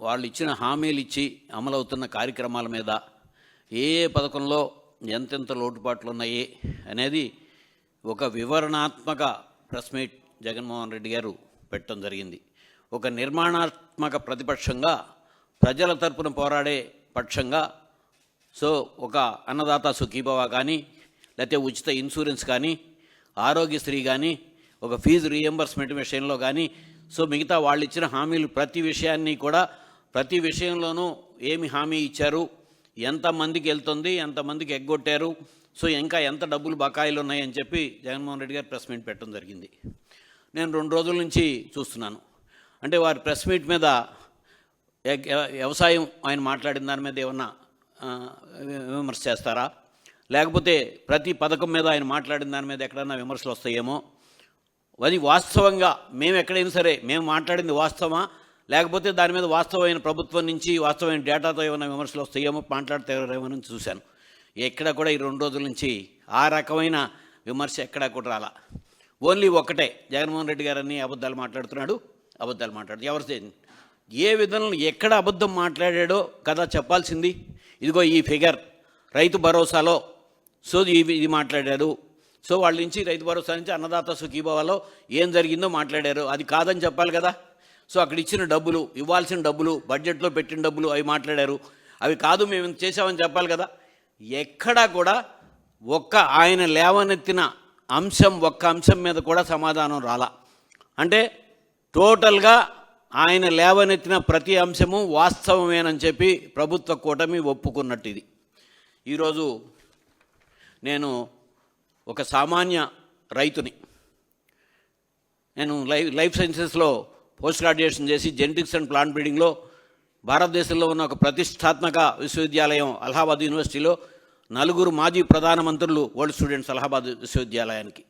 వాళ్ళు ఇచ్చిన హామీలు ఇచ్చి అమలవుతున్న కార్యక్రమాల మీద ఏ పథకంలో ఎంతెంత లోటుపాట్లు ఉన్నాయి అనేది ఒక వివరణాత్మక ప్రెస్ మీట్ జగన్మోహన్ రెడ్డి గారు పెట్టడం జరిగింది. ఒక నిర్మాణాత్మక ప్రతిపక్షంగా, ప్రజల తరపున పోరాడే పక్షంగా, సో ఒక అన్నదాత సుఖీభవ కానీ, లేకపోతే ఉచిత ఇన్సూరెన్స్ కానీ, ఆరోగ్యశ్రీ కానీ, ఒక ఫీజు రీఎంబర్స్మెంట్ విషయంలో కానీ, సో మిగతా వాళ్ళు ఇచ్చిన హామీలు ప్రతి విషయాన్ని కూడా, ప్రతి విషయంలోనూ ఏమి హామీ ఇచ్చారు, ఎంతమందికి వెళ్తుంది, ఎంతమందికి ఎగ్గొట్టారు, సో ఇంకా ఎంత డబ్బులు బకాయిలు ఉన్నాయని చెప్పి జగన్మోహన్ రెడ్డి గారు ప్రెస్ మీట్ పెట్టడం జరిగింది. నేను 2 రోజుల నుంచి చూస్తున్నాను. అంటే వారి ప్రెస్ మీట్ మీద వ్యవసాయం ఆయన మాట్లాడిన దాని మీద ఏమన్నా విమర్శ చేస్తారా, లేకపోతే ప్రతి పథకం మీద ఆయన మాట్లాడిన దాని మీద ఎక్కడన్నా విమర్శలు వస్తాయేమో, అది వాస్తవంగా మేము ఎక్కడైనా సరే మేము మాట్లాడింది వాస్తవమా, లేకపోతే దాని మీద వాస్తవమైన ప్రభుత్వం నుంచి వాస్తవమైన డేటాతో ఏమైనా విమర్శలు వస్తాయేమో, మాట్లాడతారేమో చూశాను. ఎక్కడ కూడా ఈ 2 రోజుల నుంచి ఆ రకమైన విమర్శ ఎక్కడా కూడా రాలా. ఓన్లీ ఒక్కటే, జగన్మోహన్ రెడ్డి గారని అబద్ధాలు మాట్లాడుతున్నాడు, ఎవరు ఏ విధంగా ఎక్కడ అబద్ధం మాట్లాడాడో కదా చెప్పాల్సింది. ఇదిగో ఈ ఫిగర్ రైతు భరోసాలో, సో ఇది మాట్లాడారు, సో వాళ్ళ నుంచి రైతు భరోసా నుంచి అన్నదాత సుఖీభవలో ఏం జరిగిందో మాట్లాడారు, అది కాదని చెప్పాలి కదా. సో అక్కడ ఇచ్చిన డబ్బులు, ఇవ్వాల్సిన డబ్బులు, బడ్జెట్లో పెట్టిన డబ్బులు అవి మాట్లాడారు, అవి కాదు మేము ఇంత చేసామని చెప్పాలి కదా. ఎక్కడా కూడా ఆయన లేవనెత్తిన ఒక్క అంశం మీద కూడా సమాధానం రాలా. అంటే టోటల్గా ఆయన లేవనెత్తిన ప్రతి అంశము వాస్తవమేనని చెప్పి ప్రభుత్వ కూటమి ఒప్పుకున్నట్టు ఇది. ఈరోజు నేను ఒక సామాన్య రైతుని, నేను లైఫ్ సైన్సెస్లో పోస్ట్ గ్రాడ్యుయేషన్ చేసి జెనెటిక్స్ అండ్ ప్లాంట్ బ్రీడింగ్లో భారతదేశంలో ఉన్న ఒక ప్రతిష్టాత్మక విశ్వవిద్యాలయం అలహాబాద్ యూనివర్సిటీలో 4 మాజీ ప్రధానమంత్రులు ఓల్డ్ స్టూడెంట్స్ అలహాబాద్ విశ్వవిద్యాలయానికి.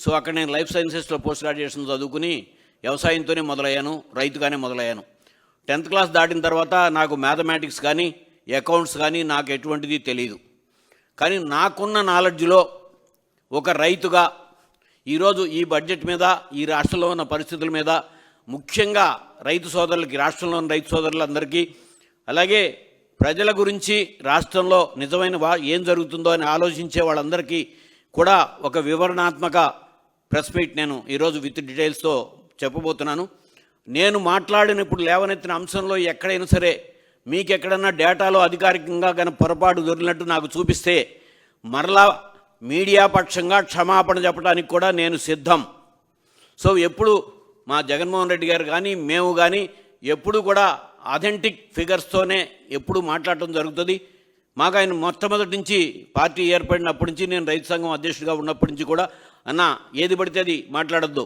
సో అక్కడ నేను లైఫ్ సైన్సెస్లో పోస్ట్ గ్రాడ్యుయేషన్ చదువుకుని వ్యవసాయంతోనే మొదలయ్యాను, రైతుగానే మొదలయ్యాను. 10th క్లాస్ దాటిన తర్వాత నాకు మ్యాథమెటిక్స్ కానీ అకౌంట్స్ కానీ నాకు ఎటువంటిది తెలియదు. కానీ నాకున్న నాలెడ్జ్లో ఒక రైతుగా ఈరోజు ఈ బడ్జెట్ మీద, ఈ రాష్ట్రంలో ఉన్న పరిస్థితుల మీద, ముఖ్యంగా రైతు సోదరులకి, రాష్ట్రంలో ఉన్న రైతు సోదరులందరికీ, అలాగే ప్రజల గురించి రాష్ట్రంలో నిజమైన ఏం జరుగుతుందో అని ఆలోచించే వాళ్ళందరికీ కూడా ఒక వివరణాత్మక ప్రెస్ మీట్ నేను ఈరోజు విత్ డీటెయిల్స్తో చెప్పబోతున్నాను. నేను మాట్లాడినప్పుడు లేవనెత్తిన అంశంలో ఎక్కడైనా సరే మీకు ఎక్కడన్నా డేటాలో అధికారికంగా కనుక పొరపాటు దొరికినట్టు నాకు చూపిస్తే మరలా మీడియా పక్షంగా క్షమాపణ చెప్పడానికి కూడా నేను సిద్ధం. సో ఎప్పుడు మా జగన్మోహన్ రెడ్డి గారు కానీ మేము కానీ ఎప్పుడు కూడా అథెంటిక్ ఫిగర్స్తోనే ఎప్పుడు మాట్లాడటం జరుగుతుంది. మాకు ఆయన మొట్టమొదటి నుంచి పార్టీ ఏర్పడినప్పటి నుంచి, నేను రైతు సంఘం అధ్యక్షుడిగా ఉన్నప్పటి నుంచి కూడా, అన్న ఏది పడితే అది మాట్లాడద్దు,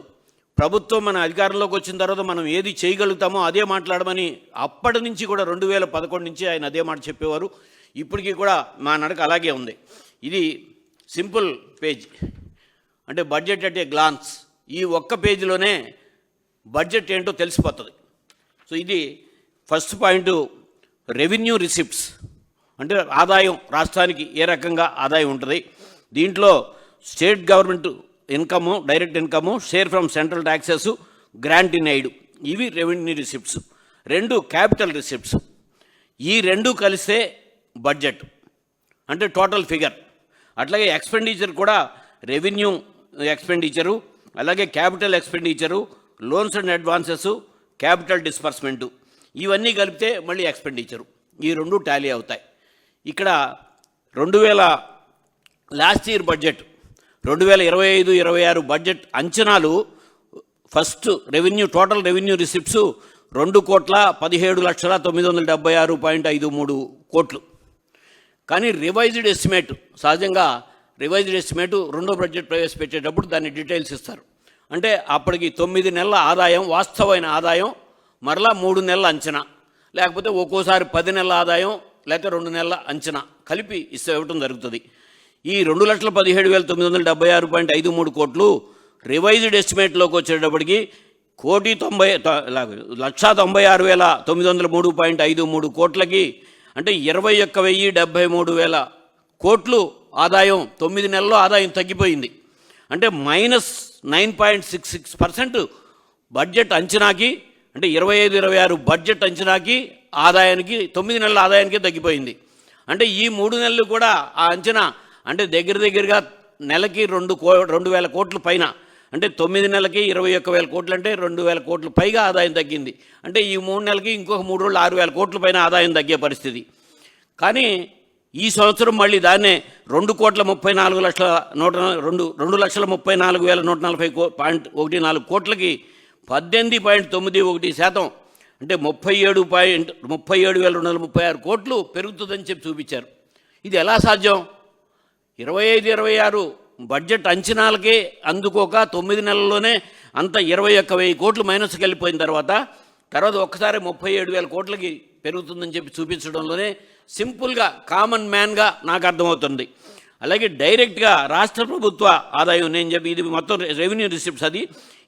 ప్రభుత్వం మన అధికారంలోకి వచ్చిన తర్వాత మనం ఏది చేయగలుగుతామో అదే మాట్లాడమని అప్పటి నుంచి కూడా 2011 నుంచి ఆయన అదే మాట చెప్పేవారు. ఇప్పటికీ కూడా మా నడక అలాగే ఉంది. ఇది సింపుల్ పేజ్, అంటే బడ్జెట్ అట్ ఏ గ్లాన్స్. ఈ ఒక్క పేజీలోనే బడ్జెట్ ఏంటో తెలిసిపోతుంది. సో ఇది ఫస్ట్ పాయింట్, రెవెన్యూ రిసిప్ట్స్, అంటే ఆదాయం, రాష్ట్రానికి ఏ రకంగా ఆదాయం ఉంటుంది. దీంట్లో state government income, direct income, share from central taxes, grant in aid, ఇవి రెవెన్యూ రిసిప్ట్స్. 2 capital receipts. ఈ 2 కలిస్తే బడ్జెట్ అంటే టోటల్ ఫిగర్. అట్లాగే ఎక్స్పెండిచర్ కూడా రెవెన్యూ ఎక్స్పెండిచరు, అలాగే capital expenditure, loans and advances, capital disbursement, ఇవన్నీ కలిపితే మళ్ళీ ఎక్స్పెండిచరు. ఈ 2 టాలీ అవుతాయి. ఇక్కడ 2000 లాస్ట్ ఇయర్ బడ్జెట్, 2025-26 బడ్జెట్ అంచనాలు, first revenue, total revenue receipts 2,17,976.53 కోట్లు. కానీ రివైజ్డ్ ఎస్టిమేట్, సహజంగా రివైజ్డ్ ఎస్టిమేట్ రెండో బడ్జెట్ ప్రవేశపెట్టేటప్పుడు దాన్ని డీటెయిల్స్ ఇస్తారు. అంటే అప్పటికి 9 నెలల ఆదాయం, వాస్తవమైన ఆదాయం, మరలా 3 నెలల అంచనా, లేకపోతే ఒక్కోసారి 10 నెలల ఆదాయం, లేకపోతే 2 నెలల అంచనా కలిపి ఇవ్వటం జరుగుతుంది. ఈ 2,17,976.53 కోట్లు రివైజ్డ్ ఎస్టిమేట్లోకి వచ్చేటప్పటికి 1,96,903.53 కోట్లకి, అంటే 21,73,000 కోట్లు ఆదాయం, 9 నెలల్లో ఆదాయం తగ్గిపోయింది. అంటే -9.66% బడ్జెట్ అంచనాకి, అంటే 25-26 బడ్జెట్ అంచనాకి ఆదాయానికి 9 నెలల ఆదాయానికి తగ్గిపోయింది. అంటే ఈ 3 నెలలు కూడా ఆ అంచనా అంటే దగ్గరగా నెలకి 2,000 కోట్ల పైన, అంటే 9 నెలలకి 21,000 కోట్లు, అంటే 2,000 కోట్ల పైగా ఆదాయం తగ్గింది. అంటే ఈ 3 నెలలకి ఇంకొక 3 రోజులు 6,000 కోట్ల పైన ఆదాయం తగ్గే పరిస్థితి. కానీ ఈ సంవత్సరం మళ్ళీ దాన్నే 2,34,140 కోట్లకి 18.91% అంటే 37,236 కోట్లు పెరుగుతుందని చెప్పి చూపించారు. ఇది ఎలా సాధ్యం? 25-26 బడ్జెట్ అంచనాలకే అందుకోక 9 నెలల్లోనే అంత 21,000 కోట్లు మైనస్కి వెళ్ళిపోయిన తర్వాత ఒక్కసారి 37,000 కోట్లకి పెరుగుతుందని చెప్పి చూపించడంలోనే సింపుల్గా కామన్ మ్యాన్గా నాకు అర్థమవుతుంది. అలాగే డైరెక్ట్గా రాష్ట్ర ప్రభుత్వ ఆదాయం నేను చెప్పి ఇది మొత్తం రెవెన్యూ రిసిప్ట్స్,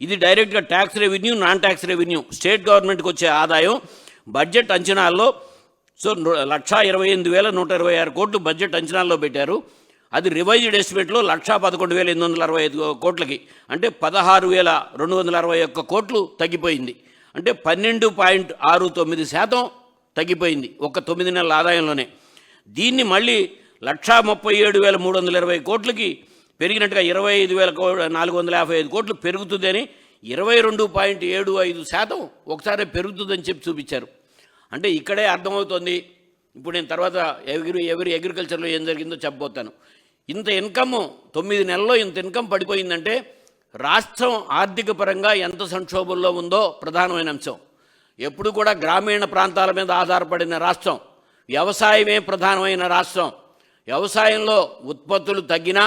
ఇది డైరెక్ట్గా tax revenue, non tax revenue, state గవర్నమెంట్కి వచ్చే ఆదాయం బడ్జెట్ అంచనాల్లో 1,28,126 కోట్లు బడ్జెట్ అంచనాల్లో పెట్టారు. అది రివైజ్డ్ ఎస్టిమేట్లో 1,11,865 కోట్లకి, అంటే 16,261 కోట్లు తగ్గిపోయింది. అంటే 12.69% తగ్గిపోయింది ఒక్క 9 నెలల ఆదాయంలోనే. దీన్ని మళ్ళీ 1,37,320 కోట్లకి పెరిగినట్టుగా 25,455 కోట్లు పెరుగుతుందని 22.75% ఒకసారి పెరుగుతుందని చెప్పి చూపించారు. అంటే ఇక్కడే అర్థమవుతుంది. ఇప్పుడు నేను తర్వాత ఎవరి అగ్రికల్చర్లో ఏం జరిగిందో చెప్పబోతాను. ఇంత ఇన్కమ్ 9 నెలల్లో ఇంత ఇన్కమ్ పడిపోయిందంటే రాష్ట్రం ఆర్థిక పరంగా ఎంత సంక్షోభంలో ఉందో ప్రధానమైన అంశం. ఎప్పుడు కూడా గ్రామీణ ప్రాంతాల మీద ఆధారపడిన రాష్ట్రం, వ్యవసాయమే ప్రధానమైన రాష్ట్రం. వ్యవసాయంలో ఉత్పత్తులు తగ్గినా,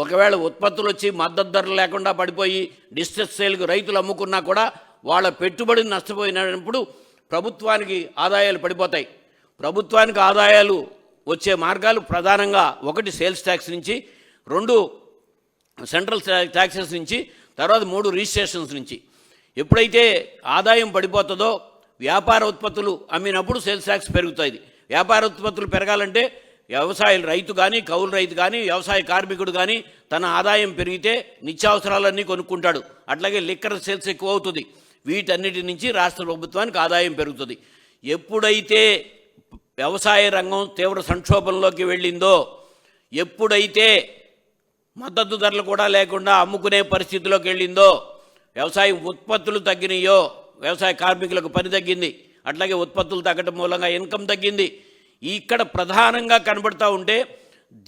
ఒకవేళ ఉత్పత్తులు వచ్చి మద్దతు ధరలు లేకుండా పడిపోయి డిస్ట్రెస్ సేల్కి రైతులు అమ్ముకున్నా కూడా వాళ్ళ పెట్టుబడిని నష్టపోయినప్పుడు ప్రభుత్వానికి ఆదాయాలు పడిపోతాయి. ప్రభుత్వానికి ఆదాయాలు వచ్చే మార్గాలు ప్రధానంగా 1 సేల్స్ ట్యాక్స్ నుంచి, 2 సెంట్రల్ ట్యాక్సెస్ నుంచి, తర్వాత 3 రిజిస్ట్రేషన్స్ నుంచి. ఎప్పుడైతే ఆదాయం పడిపోతుందో వ్యాపార ఉత్పత్తులు అమ్మినప్పుడు సేల్స్ ట్యాక్స్ పెరుగుతుంది. వ్యాపార ఉత్పత్తులు పెరగాలంటే రైతు కానీ, కౌలు రైతు కానీ, వ్యవసాయ కార్మికుడు కానీ తన ఆదాయం పెరిగితే నిత్యావసరాలన్నీ కొనుక్కుంటాడు. అట్లాగే లిక్కర్ సేల్స్ ఎక్కువ అవుతుంది. వీటన్నిటి నుంచి రాష్ట్ర ప్రభుత్వానికి ఆదాయం పెరుగుతుంది. ఎప్పుడైతే వ్యవసాయ రంగం తీవ్ర సంక్షోభంలోకి వెళ్ళిందో, ఎప్పుడైతే మద్దతు ధరలు కూడా లేకుండా అమ్ముకునే పరిస్థితిలోకి వెళ్ళిందో, వ్యవసాయ ఉత్పత్తులు తగ్గినాయో, వ్యవసాయ కార్మికులకు పని తగ్గింది, అట్లాగే ఉత్పత్తులు తగ్గడం మూలంగా ఇన్కమ్ తగ్గింది. ఇక్కడ ప్రధానంగా కనబడుతూ ఉంటే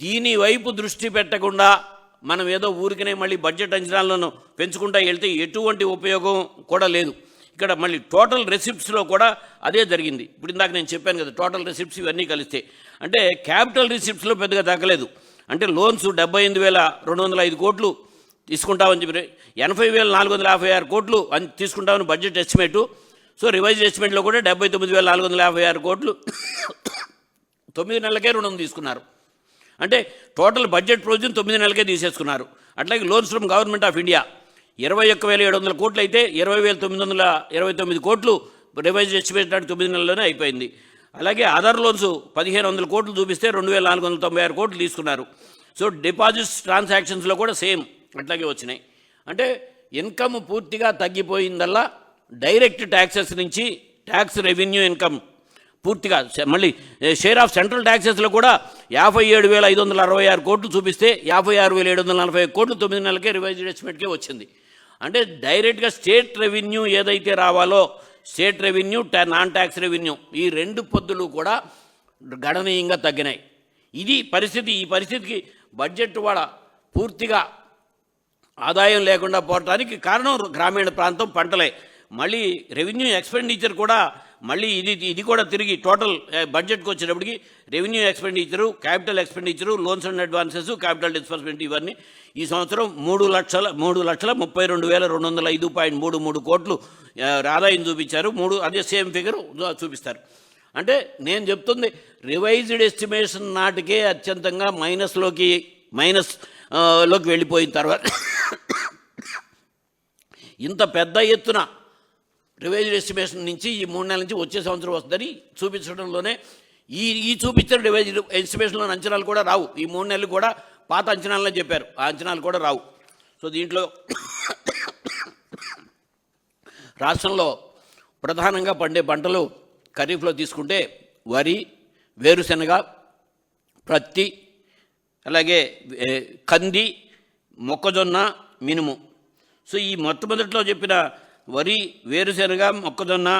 దీని వైపు దృష్టి పెట్టకుండా మనం ఏదో ఊరికనే మళ్ళీ బడ్జెట్ అంచనాలను పెంచుకుంటూ వెళ్తే ఎటువంటి ఉపయోగం కూడా లేదు. ఇక్కడ మళ్ళీ టోటల్ రెసిప్ట్స్లో కూడా అదే జరిగింది. ఇప్పుడు ఇందాక నేను చెప్పాను కదా, టోటల్ రెసిప్ట్స్ ఇవన్నీ కలిస్తే అంటే క్యాపిటల్ రిసిప్ట్స్లో పెద్దగా తగ్గలేదు. అంటే లోన్స్ 78,205 కోట్లు తీసుకుంటామని చెప్పి 80,456 కోట్లు అని తీసుకుంటామని బడ్జెట్ ఎస్టిమేటు. సో రివైజ్డ్ ఎస్టిమేట్లో కూడా 79,456 కోట్లు 9 నెలలకే రుణం తీసుకున్నారు. అంటే టోటల్ బడ్జెట్ ప్రొవిజన్ 9 నెలలకే తీసేసుకున్నారు. అట్లాగే loans from government of India 21,700 కోట్లు అయితే 20,929 కోట్లు రివైజ్డ్ ఎస్టిమేట్ 9 నెలల్లోనే అయిపోయింది. అలాగే అదర్ లోన్స్ 1,500 కోట్లు చూపిస్తే 2,496 కోట్లు తీసుకున్నారు. సో డిపాజిట్స్ ట్రాన్సాక్షన్స్లో కూడా సేమ్ అట్లాగే వచ్చినాయి. అంటే ఇన్కమ్ పూర్తిగా తగ్గిపోయిందల్లా డైరెక్ట్ ట్యాక్సెస్ నుంచి ట్యాక్స్ రెవెన్యూ ఇన్కమ్ పూర్తిగా. మళ్ళీ షేర్ ఆఫ్ సెంట్రల్ ట్యాక్సెస్లో కూడా 57,566 కోట్లు చూపిస్తే 56,740 కోట్లు 9 నెలలకే రివైజ్డ్ ఎస్టిమేట్కే వచ్చింది. అంటే డైరెక్ట్గా స్టేట్ రెవెన్యూ ఏదైతే రావాలో, state revenue, non tax revenue, ఈ 2 పద్దులు కూడా గణనీయంగా తగ్గినాయి. ఇది పరిస్థితి. ఈ పరిస్థితికి బడ్జెట్ కూడా పూర్తిగా ఆదాయం లేకుండా పోవటానికి కారణం గ్రామీణ ప్రాంతం పంటలే. మళ్ళీ రెవెన్యూ ఎక్స్పెండిచర్ కూడా మళ్ళీ ఇది కూడా తిరిగి టోటల్ బడ్జెట్కి వచ్చేటప్పటికి revenue expenditure, capital expenditure, loans and advances, capital disbursement ఇవన్నీ ఈ సంవత్సరం 3,32,205.33 కోట్లు ఆదాయం చూపించారు. అదే సేమ్ ఫిగర్ చూపిస్తారు. అంటే నేను చెప్తుంది రివైజ్డ్ ఎస్టిమేషన్ నాటికే అత్యంతంగా మైనస్లోకి వెళ్ళిపోయిన తర్వాత ఇంత పెద్ద ఎత్తున రివైజ్డ్ ఎస్టిమేషన్ నుంచి ఈ 3 నెలల నుంచి వచ్చే సంవత్సరం వస్తుందని చూపించడంలోనే ఈ చూపించిన రివైజ్డ్ ఎస్టిమేషన్లోని అంచనాలు కూడా రావు. ఈ 3 నెలలు కూడా పాత అంచనాలనే చెప్పారు, ఆ అంచనాలు కూడా రావు. సో దీంట్లో రాష్ట్రంలో ప్రధానంగా పండే పంటలు ఖరీఫ్లో తీసుకుంటే వరి, వేరుశనగ, ప్రత్తి, అలాగే కంది, మొక్కజొన్న, మినుము. సో ఈ మొట్టమొదటిలో చెప్పిన వరి, వేరుశనగ, మొక్కజొన్న,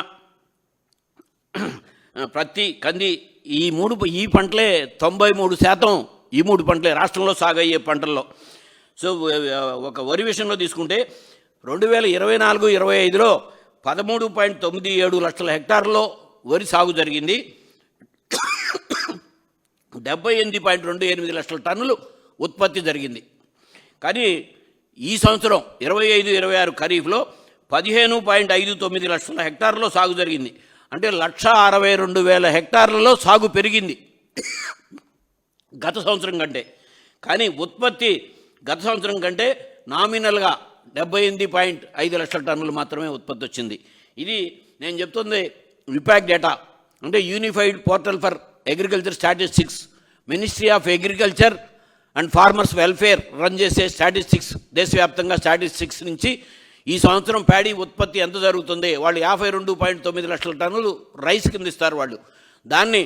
ప్రత్తి, కంది ఈ పంటలే 93% ఈ 3 పంటలే రాష్ట్రంలో సాగయ్యే పంటల్లో. సో ఒక వరి విషయంలో తీసుకుంటే 2024-25లో 13.97 లక్షల హెక్టార్లో వరి సాగు జరిగింది. 78.28 లక్షల టన్నులు ఉత్పత్తి జరిగింది. కానీ ఈ సంవత్సరం 25-26 ఖరీఫ్లో 15.59 లక్షల హెక్టార్లో సాగు జరిగింది. అంటే 1,62,000 హెక్టార్లలో సాగు పెరిగింది గత సంవత్సరం కంటే. కానీ ఉత్పత్తి గత సంవత్సరం కంటే నామినల్గా 78.5 లక్షల టన్నులు మాత్రమే ఉత్పత్తి వచ్చింది. ఇది నేను చెప్తుంది విపాక్ డేటా, అంటే unified portal for agriculture statistics, ministry of agriculture and farmers welfare run చేసే స్టాటిస్టిక్స్, దేశవ్యాప్తంగా స్టాటిస్టిక్స్ నుంచి ఈ సంవత్సరం ప్యాడీ ఉత్పత్తి ఎంత జరుగుతుంది. వాళ్ళు 52.9 లక్షల టన్నులు రైస్ కింద ఇస్తారు వాళ్ళు. దాన్ని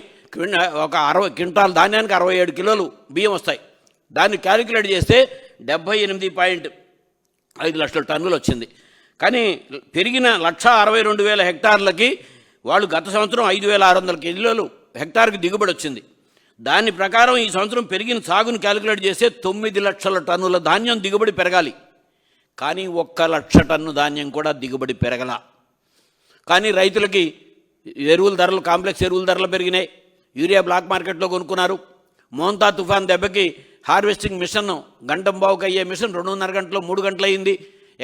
ఒక 60 క్వింటాల్ ధాన్యానికి 67 కిలోలు బియ్యం వస్తాయి. దాన్ని క్యాలిక్యులేట్ చేస్తే 78.5 లక్షల టన్నులు వచ్చింది. కానీ పెరిగిన 1,62,000 హెక్టార్లకి వాళ్ళు గత సంవత్సరం 5,600 కిలోలు హెక్టార్కి దిగుబడి వచ్చింది. దాని ప్రకారం ఈ సంవత్సరం పెరిగిన సాగును క్యాలిక్యులేట్ చేస్తే 9 లక్షల టన్నుల ధాన్యం దిగుబడి పెరగాలి. కానీ 1 లక్ష టన్ను ధాన్యం కూడా దిగుబడి పెరగల. కానీ రైతులకి ఎరువుల ధరలు, కాంప్లెక్స్ ఎరువుల ధరలు పెరిగినాయి. యూరియా బ్లాక్ మార్కెట్లో కొనుక్కున్నారు. మోంతా తుఫాన్ దెబ్బకి హార్వెస్టింగ్ మిషన్ గంటంబావుకి అయ్యే మిషన్ 2.5 గంటలు 3 గంటలు అయింది.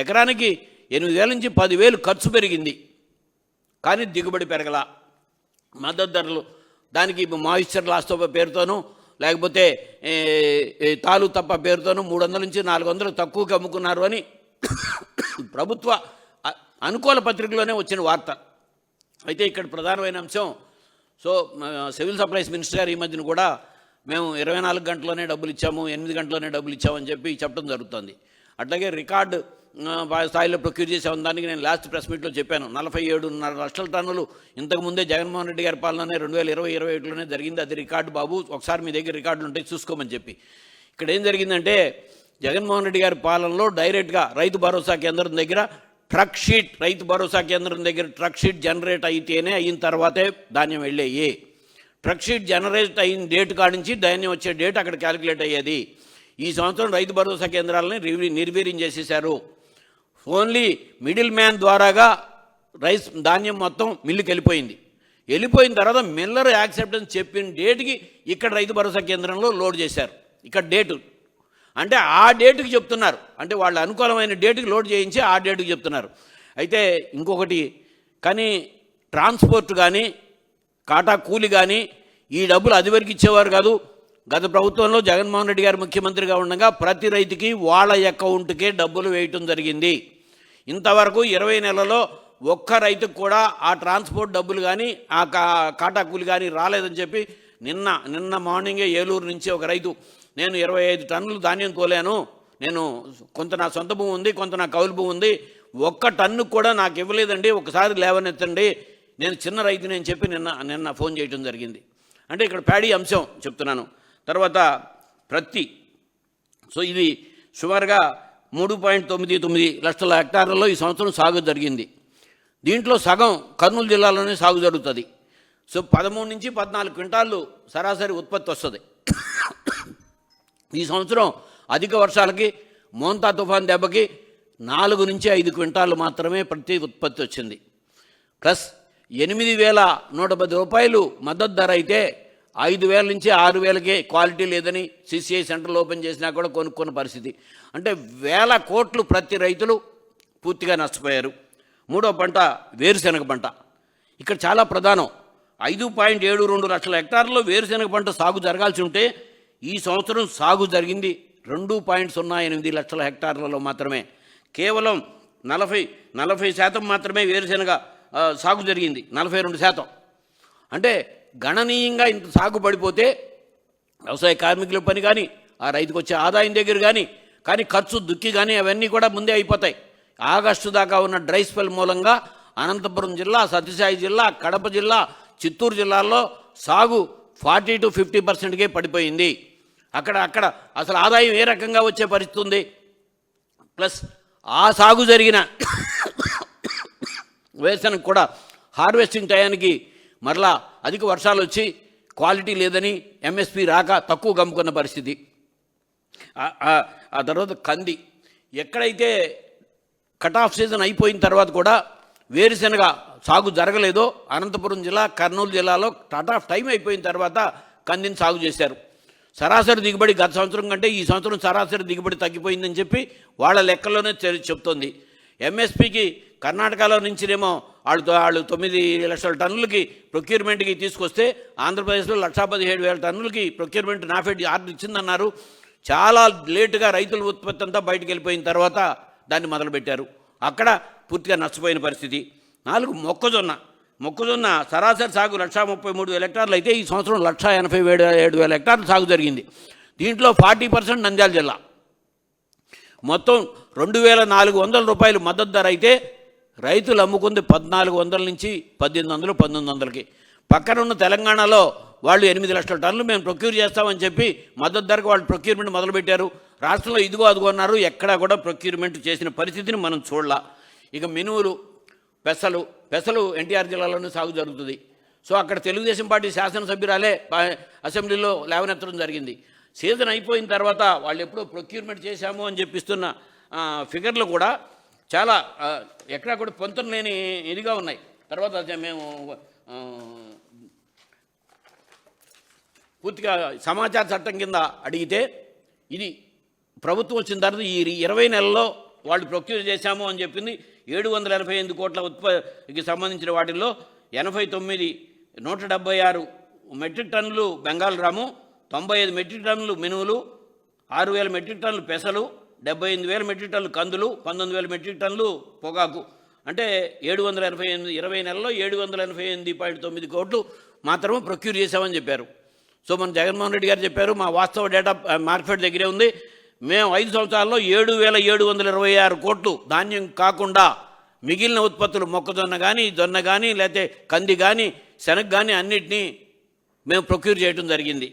ఎకరానికి 8,000 నుంచి 10,000 ఖర్చు పెరిగింది. కానీ దిగుబడి పెరగల. మద్దతు ధరలు దానికి మాయిశ్చర్ లాస్ పేరుతోనూ లేకపోతే తాలు తప్ప పేరుతోనూ 300 నుంచి 400 తక్కువకి అమ్ముకున్నారు అని ప్రభుత్వ అనుకూల పత్రికలోనే వచ్చిన వార్త. అయితే ఇక్కడ ప్రధానమైన అంశం, సో సివిల్ సప్లైస్ మినిస్టర్ గారు ఈ మధ్యన కూడా మేము 24 గంటల్లోనే డబ్బులు ఇచ్చాము, 8 గంటల్లోనే డబ్బులు ఇచ్చామని చెప్పి చెప్పడం జరుగుతుంది. అట్లాగే రికార్డు స్థాయిలో ప్రొక్యూర్ చేసామని దానికి నేను లాస్ట్ ప్రెస్ మీట్లో చెప్పాను. 47.5 లక్షల టన్నులు ఇంతకుముందే జగన్మోహన్ రెడ్డి గారి పాలననే 2020-21లోనే జరిగింది. అది రికార్డు బాబు, ఒకసారి మీ దగ్గర రికార్డులు ఉంటాయి చూసుకోమని చెప్పి. ఇక్కడ ఏం జరిగిందంటే జగన్మోహన్ రెడ్డి గారి పాలనలో డైరెక్ట్గా రైతు భరోసా కేంద్రం దగ్గర ట్రక్ షీట్, రైతు భరోసా కేంద్రం దగ్గర ట్రక్ షీట్ జనరేట్ అయిన తర్వాతే ధాన్యం వెళ్ళేయి. ట్రక్ షీట్ జనరేట్ అయిన డేట్ కాడి నుంచి ధాన్యం వచ్చే డేట్ అక్కడ క్యాలిక్యులేట్ అయ్యేది. ఈ సంవత్సరం రైతు భరోసా కేంద్రాలని నిర్వీర్యం చేసేశారు. ఓన్లీ మిడిల్ మ్యాన్ ద్వారాగా ధాన్యం మొత్తం మిల్లుకి వెళ్ళిపోయిన తర్వాత మిల్లర్ యాక్సెప్టెన్స్ చెప్పిన డేట్కి ఇక్కడ రైతు భరోసా కేంద్రంలో లోడ్ చేశారు. ఇక్కడ డేటు అంటే ఆ డేటుకి చెప్తున్నారు, అంటే వాళ్ళు అనుకూలమైన డేటుకి లోడ్ చేయించి ఆ డేటుకి చెప్తున్నారు. అయితే ఇంకొకటి, కానీ ట్రాన్స్పోర్ట్ కానీ కాటా కూలి కానీ ఈ డబ్బులు అదివరకు ఇచ్చేవారు కాదు. గత ప్రభుత్వంలో జగన్మోహన్ రెడ్డి గారు ముఖ్యమంత్రిగా ఉండగా ప్రతి రైతుకి వాళ్ళ అకౌంట్కే డబ్బులు వేయటం జరిగింది. ఇంతవరకు 20 నెలల్లో ఒక్క రైతుకు కూడా ఆ ట్రాన్స్పోర్ట్ డబ్బులు కానీ ఆ కాటా కూలి కానీ రాలేదని చెప్పి నిన్న మార్నింగే ఏలూరు నుంచి ఒక రైతు, నేను 25 టన్నులు ధాన్యం తోలాను, నేను కొంత నా సొంత భూమి ఉంది, కొంత నా కౌలు భూమి ఉంది, 1 టన్ను కూడా నాకు ఇవ్వలేదండి, ఒకసారి లేవనెత్తండి, నేను చిన్న రైతుని అని చెప్పి నిన్న ఫోన్ చేయడం జరిగింది. అంటే ఇక్కడ ప్యాడీ అంశం చెప్తున్నాను. తర్వాత ప్రత్తి, సో ఇది సుమారుగా 3.99 లక్షల హెక్టార్లలో ఈ సంవత్సరం సాగు జరిగింది. దీంట్లో సగం కర్నూలు జిల్లాలోనే సాగు జరుగుతుంది. సో 13 నుంచి 14 క్వింటాళ్ళు సరాసరి ఉత్పత్తి వస్తుంది. ఈ సంవత్సరం అధిక వర్షాలకి, మోంతా తుఫాన్ దెబ్బకి 4 నుంచి 5 క్వింటాళ్ళు మాత్రమే ప్రతి ఉత్పత్తి వచ్చింది. ప్లస్ 8,110 రూపాయలు మద్దతు ధర అయితే 5,000 నుంచి 6,000కే క్వాలిటీ లేదని సిసిఐ సెంటర్లు ఓపెన్ చేసినా కూడా కొనుక్కున్న పరిస్థితి. అంటే 1,000 కోట్లు ప్రతి రైతులు పూర్తిగా నష్టపోయారు. మూడో పంట వేరుశెనగ పంట. ఇక్కడ చాలా ప్రధానం. 5.72 లక్షల హెక్టార్లలో వేరుశెనగ పంట సాగు జరగాల్సి ఉంటే ఈ సంవత్సరం సాగు జరిగింది 2.08 లక్షల హెక్టార్లలో మాత్రమే. కేవలం 40% మాత్రమే వేరుశెనగ సాగు జరిగింది, 42%. అంటే గణనీయంగా ఇంత సాగు పడిపోతే వ్యవసాయ కార్మికుల పని కానీ, ఆ రైతుకు వచ్చే ఆదాయం దగ్గర కానీ ఖర్చు దుక్కి కానీ అవన్నీ కూడా ముందే అయిపోతాయి. ఆగస్టు దాకా ఉన్న డ్రై స్పెల్ మూలంగా అనంతపురం జిల్లా, సత్యసాయి జిల్లా, కడప జిల్లా, చిత్తూరు జిల్లాల్లో సాగు 40 to 50%కే పడిపోయింది. అక్కడ అసలు ఆదాయం ఏ రకంగా వచ్చే పరిస్థితి ఉంది. ప్లస్ ఆ సాగు జరిగిన వేసనకు కూడా హార్వెస్టింగ్ టయానికి మరలా అధిక వర్షాలు వచ్చి క్వాలిటీ లేదని ఎంఎస్పి రాక తక్కువ కమ్ముకున్న పరిస్థితి. ఆ తర్వాత కంది ఎక్కడైతే కట్ ఆఫ్ సీజన్ అయిపోయిన తర్వాత కూడా వేరుశెనగ సాగు జరగలేదో అనంతపురం జిల్లా, కర్నూలు జిల్లాలో కట్ ఆఫ్ టైం అయిపోయిన తర్వాత కందిని సాగు చేశారు. సరాసరి దిగుబడి గత సంవత్సరం కంటే ఈ సంవత్సరం సరాసరి దిగుబడి తగ్గిపోయిందని చెప్పి వాళ్ళ లెక్కల్లోనే చెప్తోంది. ఎంఎస్పికి కర్ణాటకలో నుంచినేమో వాళ్ళు 9 లక్షల టన్నులకి ప్రొక్యూర్మెంట్కి తీసుకొస్తే ఆంధ్రప్రదేశ్లో 1,17,000 టన్నులకి ప్రొక్యూర్మెంట్ నాఫెడ్ ఆర్డర్ ఇచ్చిందన్నారు. చాలా లేటుగా రైతుల ఉత్పత్తి అంతా బయటకు వెళ్ళిపోయిన తర్వాత దాన్ని మొదలుపెట్టారు. అక్కడ పూర్తిగా నష్టపోయిన పరిస్థితి. 4 మొక్కజొన్న సరాసరి సాగు 1,33,000 హెక్టార్లు అయితే ఈ సంవత్సరం 1,87,000 హెక్టార్లు సాగు జరిగింది. దీంట్లో 40% నంద్యాల జిల్లా. మొత్తం 2,400 రూపాయలు మద్దతు ధర అయితే రైతులు అమ్ముకుంది 1,400 నుంచి 1,800, 1,900కి. పక్కనున్న తెలంగాణలో వాళ్ళు 8 లక్షల టన్నులు మేము ప్రొక్యూర్ చేస్తామని చెప్పి మద్దతు ధరకు వాళ్ళు ప్రొక్యూర్మెంట్ మొదలుపెట్టారు. రాష్ట్రంలో ఇదిగో అదిగో అన్నారు. ఎక్కడా కూడా ప్రొక్యూర్మెంట్ చేసిన పరిస్థితిని మనం చూడలా. ఇక మినువులు, పెసలు ఎన్టీఆర్ జిల్లాలోనే సాగు జరుగుతుంది. సో అక్కడ తెలుగుదేశం పార్టీ శాసనసభ్యురాలే అసెంబ్లీలో లేవనెత్తడం జరిగింది. సీజన్ అయిపోయిన తర్వాత వాళ్ళు ఎప్పుడో ప్రొక్యూర్మెంట్ చేశాము అని చెప్పిస్తున్న ఫిగర్లు కూడా చాలా ఎక్కడా కూడా పొంతన లేని ఇదిగా ఉన్నాయి. తర్వాత మేము పూర్తిగా సమాచార చట్టం కింద అడిగితే ఇది ప్రభుత్వం వచ్చిన తర్వాత ఈ 20 నెలల్లో వాళ్ళు ప్రొక్యూర్ చేశాము అని చెప్పింది. 788 కోట్ల ఉత్పత్తికి సంబంధించిన వాటిల్లో 176 మెట్రిక్ టన్నులు బెంగాల్ రాము, 95 మెట్రిక్ టన్నులు మినువులు, 6,000 మెట్రిక్ టన్నులు పెసలు, 78,000 మెట్రిక్ టన్నులు కందులు, 19,000 మెట్రిక్ టన్నులు పొగాకు. అంటే 788 20 నెలల్లో 788.9 కోట్లు మాత్రమే ప్రొక్యూర్ చేశామని చెప్పారు. సో మన జగన్మోహన్ రెడ్డి గారు చెప్పారు, మా వాస్తవ డేటా మార్కెట్ దగ్గరే ఉంది, మేము 5 సంవత్సరాల్లో 7,726 కోట్లు ధాన్యం కాకుండా మిగిలిన ఉత్పత్తులు మొక్కజొన్న కానీ, జొన్న కానీ, లేకపోతే కంది కానీ, శనగ కానీ అన్నిటినీ మేము ప్రొక్యూర్ చేయడం జరిగింది.